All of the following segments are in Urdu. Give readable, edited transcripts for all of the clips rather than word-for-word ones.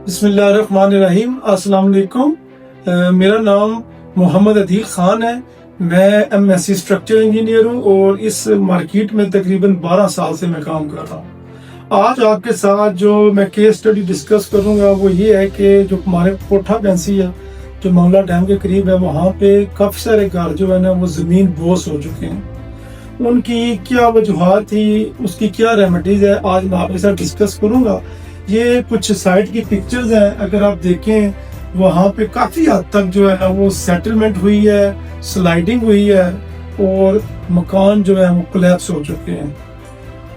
بسم اللہ الرحمن الرحیم۔ السلام علیکم۔ میرا نام محمد عدیل خان ہے۔ میں M S C structure engineer ہوں اور اس مارکیٹ میں تقریباً 12 سال سے میں کام کر رہا ہوں۔ آج آپ کے ساتھ جو میں کیس اسٹڈی ڈسکس کروں گا وہ یہ ہے کہ جو ہمارے کوٹھا بینسی ہے جو منگلا ڈیم کے قریب ہے، وہاں پہ کافی سارے گھر جو ہے نا وہ زمین بوس ہو چکے ہیں۔ ان کی کیا وجوہات تھی، اس کی کیا ریمیڈیز ہے، آج میں آپ کے ساتھ ڈسکس کروں گا۔ یہ کچھ سائٹ کی پکچرز ہیں، اگر آپ دیکھیں وہاں پہ کافی حد تک جو ہے نا وہ سیٹلمنٹ ہوئی ہے، سلائڈنگ ہوئی ہے اور مکان جو ہے وہ کولیپس ہو چکے ہیں۔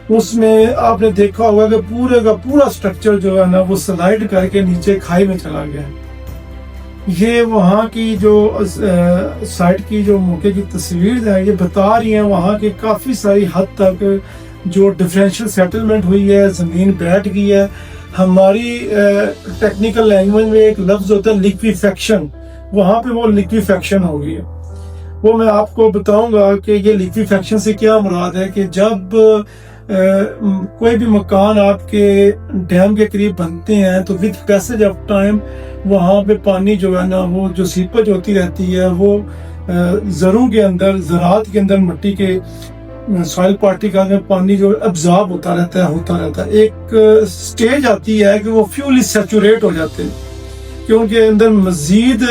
اس میں آپ نے دیکھا ہوگا کہ پورے کا پورا سٹرکچر جو ہے نا وہ سلائڈ کر کے نیچے کھائی میں چلا گیا ہے۔ یہ وہاں کی جو سائٹ کی جو موقع کی تصویر ہے، یہ بتا رہی ہیں وہاں کی کافی ساری حد تک جو ڈفرینشیل سیٹلمنٹ ہوئی ہے، زمین بیٹھ گئی ہے۔ ہماری ٹیکنیکل لینگویج میں ایک لفظ ہوتا ہے لیکویفیکشن، وہاں پہ وہ لیکویفیکشن ہو گئی ہے۔ وہ میں آپ کو بتاؤں گا کہ یہ لیکویفیکشن سے کیا مراد ہے کہ جب کوئی بھی مکان آپ کے ڈیم کے قریب بنتے ہیں تو وتھ پیسج آف ٹائم وہاں پہ پانی جو ہے نا وہ جو سیپج ہوتی رہتی ہے وہ زروں کے اندر، زراعت کے اندر، مٹی کے سوائل پارٹیکل میں پانی جو ابزارب ہوتا رہتا ہے۔ ایک سٹیج آتی ہے کہ وہ فیولی سیچوریٹ ہو جاتے ہیں کہ ان کے اندر مزید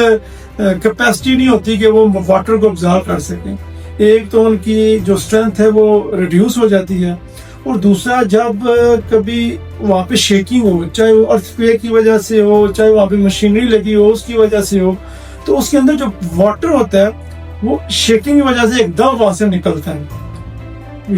کیپیسٹی نہیں ہوتی کہ وہ واٹر کو ابزارب کر سکیں۔ ایک تو ان کی جو اسٹرینتھ ہے وہ ریڈیوس ہو جاتی ہے، اور دوسرا جب کبھی وہاں پہ شیکنگ ہو، چاہے وہ ارتھ کویک کی وجہ سے ہو، چاہے وہاں پہ مشینری لگی ہو اس کی وجہ سے ہو، تو اس کے اندر جو واٹر ہوتا ہے وہ شیکنگ کی وجہ سے ایک دم وہاں سے نکلتا ہے۔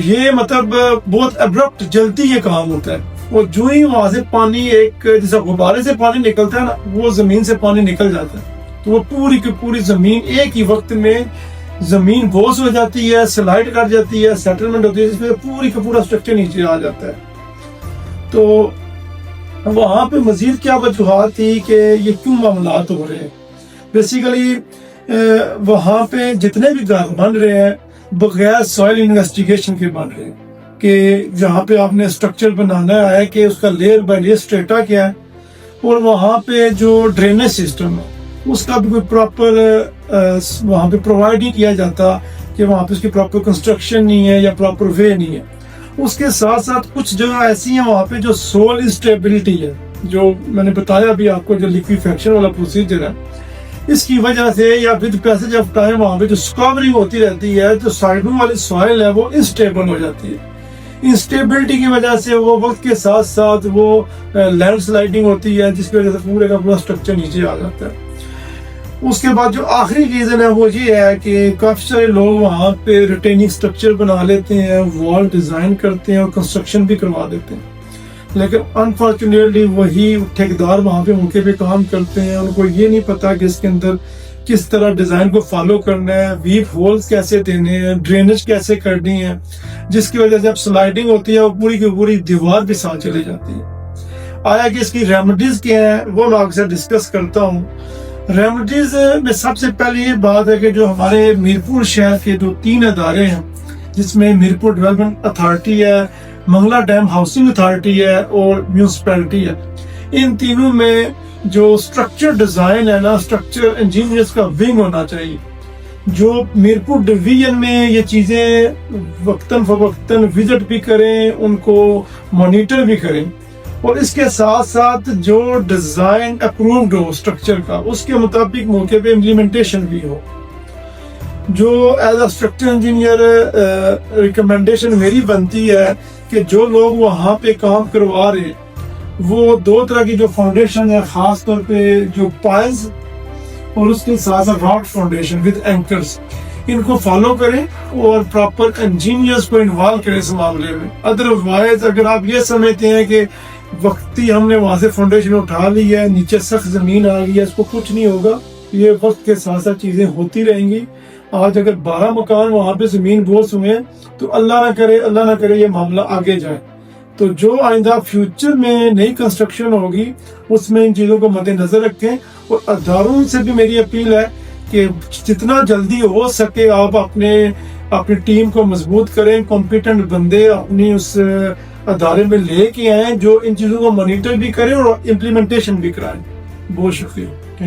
یہ مطلب بہت ابرپٹ جلدی یہ کام ہوتا ہے، اور جو ہی وہاں سے پانی ایک جیسا غبارے سے پانی نکلتا ہے نا، وہ زمین سے پانی نکل جاتا ہے، تو وہ پوری کی پوری زمین ایک ہی وقت میں زمین بوس ہو جاتی ہے، سلائڈ کر جاتی ہے، سیٹلمنٹ ہوتی ہے، جس میں پوری کا پورا سٹرکچر نیچے آ جاتا ہے۔ تو وہاں پہ مزید کیا وجوہات تھی کہ یہ کیوں معاملات ہو رہے ہیں۔ بیسیکلی وہاں پہ جتنے بھی گھر بن رہے ہیں بغیر سوائل انویسٹیگیشن کے بن رہے ہیں، کہ جہاں پہ آپ نے سٹرکچر بنانا ہے کہ اس کا لیئر بائی لیئر سٹریٹا کیا ہے، اور وہاں پہ جو ڈرینیج سسٹم ہے اس کا بھی کوئی پراپر وہاں پہ پرووائڈ نہیں کیا جاتا، کہ وہاں پہ اس کی پراپر کنسٹرکشن نہیں ہے یا پراپر وے نہیں ہے۔ اس کے ساتھ ساتھ کچھ جگہ ایسی ہیں وہاں پہ جو سول انسٹیبلٹی ہے، جو میں نے بتایا بھی آپ کو، جو لیکویفیکشن والا پروسیجر ہے، اس کی وجہ سے یا ود پیسج آف ٹائم وہاں پہ جو سکاورنگ ہوتی رہتی ہے، جو سائڈوں والی سوائل ہے وہ انسٹیبل ہو جاتی ہے۔ انسٹیبلٹی کی وجہ سے وہ وقت کے ساتھ ساتھ وہ لینڈ سلائڈنگ ہوتی ہے، جس کی وجہ سے پورے کا پورا سٹرکچر نیچے آ جاتا ہے۔ اس کے بعد جو آخری ریزن ہے وہ یہ ہے کہ کافی سارے لوگ وہاں پہ ریٹیننگ سٹرکچر بنا لیتے ہیں، وال ڈیزائن کرتے ہیں اور کنسٹرکشن بھی کروا دیتے ہیں، لیکن انفارچونیٹلی وہی ٹھیکیدار وہاں پہ موقع پہ کام کرتے ہیں، ان کو یہ نہیں پتا کہ اس کے اندر کس طرح ڈیزائن کو فالو کرنا ہے، ویپ ہولز کیسے دینے ہیں، ڈرینیج کیسے کرنی ہے، جس کی وجہ سے اب سلائڈنگ ہوتی ہے وہ پوری کی پوری دیوار بھی ساتھ چلی جاتی ہے۔ آیا کہ اس کی ریمیڈیز کیا ہیں وہ میں آپ سے ڈسکس کرتا ہوں۔ ریمیڈیز میں سب سے پہلے یہ بات ہے کہ جو ہمارے میرپور شہر کے جو 3 ادارے ہیں، جس میں میرپور ڈیولپمنٹ اتھارٹی ہے، منگلا ڈیم ہاؤسنگ اتھارٹی ہے اور میونسپیلٹی ہے، ان تینوں میں جو سٹرکچر ڈیزائن ہے نا، سٹرکچر انجینئرز کا ونگ ہونا چاہیے، جو میرپور ڈویژن میں یہ چیزیں وقتاً فوقتاً وزٹ بھی کریں، ان کو مانیٹر بھی کریں، اور اس کے ساتھ ساتھ جو ڈیزائن اپرووڈ ہو سٹرکچر کا، اس کے مطابق موقع پہ امپلیمنٹیشن بھی ہو۔ جو as a structure engineer recommendation میری بنتی ہے کہ جو لوگ وہاں پہ کام کروا رہے ہیں وہ 2 طرح کی جو فاؤنڈیشن ہے، خاص طور پہ جو پائلز اور اس کے ساتھ ساتھ راڈ فاؤنڈیشن ود اینکرز، ان کو فالو کریں اور پراپر انجینئرز کو انوالو کریں اس معاملے میں۔ ادروائز اگر آپ یہ سمجھتے ہیں کہ وقتی ہم نے وہاں سے فاؤنڈیشن اٹھا لی ہے، نیچے سخت زمین آ گئی ہے، اس کو کچھ نہیں ہوگا، یہ وقت کے ساتھ ساتھ چیزیں ہوتی رہیں گی۔ آج اگر 12 مکان وہاں پہ زمین بوس ہوئے ہیں تو اللہ نہ کرے یہ معاملہ آگے جائے۔ تو جو آئندہ فیوچر میں نئی کنسٹرکشن ہوگی اس میں ان چیزوں کو مد نظر رکھیں، اور اداروں سے بھی میری اپیل ہے کہ جتنا جلدی ہو سکے آپ اپنی ٹیم کو مضبوط کریں، کمپیٹنٹ بندے اپنی اس ادارے میں لے کے آئیں جو ان چیزوں کو مانیٹر بھی کریں اور امپلیمنٹیشن بھی کرائیں. بہت شکریہ.